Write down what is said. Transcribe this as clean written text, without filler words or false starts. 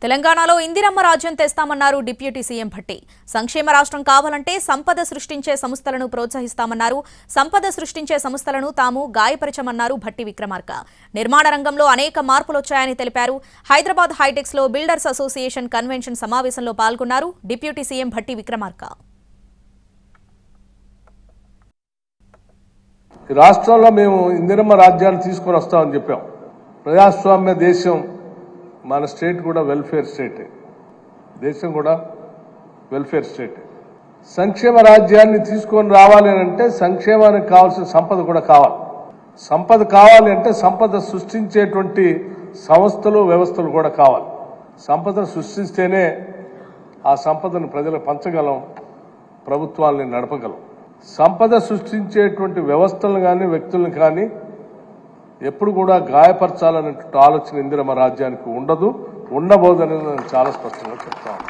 తెలంగాణలో ఇందిరమ్మ రాజ్యం తెస్తామన్నారు deputy CM Bhatti. సంక్షేమ రాష్ట్రం కావాలంటే సంపద సృష్టించే సంస్థలను ప్రోత్సహిస్తామన్నారు. సంపద సృష్టించే సంస్థలను తాము గాయపరచమన్నారు భట్టి విక్రమార్క. నిర్మాణ రంగంలో అనేక మార్పులు వచ్చాయని తెలిపారు. హైదరాబాద్ హైటెక్స్ లో బిల్డర్స్ అసోసియేషన్ కన్వెన్షన్ సమావేశంలో పాల్గొన్నారు డిప్యూటీ సీఎం భట్టి విక్రమార్క. రాష్ట్రంలో మేము ఇందిరమ్మ రాజ్యాన్ని తీసుకొని వస్తామని చెప్పాం. ప్రజాస్వామ్య దేశం మన స్టేట్ కూడా వెల్ఫేర్ స్టేట్, దేశం కూడా వెల్ఫేర్ స్టేట్. సంక్షేమ రాజ్యాన్ని తీసుకొని రావాలి అంటే సంక్షేమానికి కావాల్సిన సంపద కూడా కావాలి. సంపద కావాలి అంటే సంపద సృష్టించేటువంటి సంస్థలు వ్యవస్థలు కూడా కావాలి. సంపదను సృష్టిస్తేనే ఆ సంపదను ప్రజలకు పంచగలం, ప్రభుత్వాలని నడపగలం. సంపద సృష్టించేటువంటి వ్యవస్థలను కానీ వ్యక్తులను కానీ ఎప్పుడు కూడా గాయపరచాలనేటువంటి ఆలోచన ఇందిరమ్మ రాజ్యానికి ఉండదు, ఉండబోదని నేను చాలా స్పష్టంగా చెప్తాను.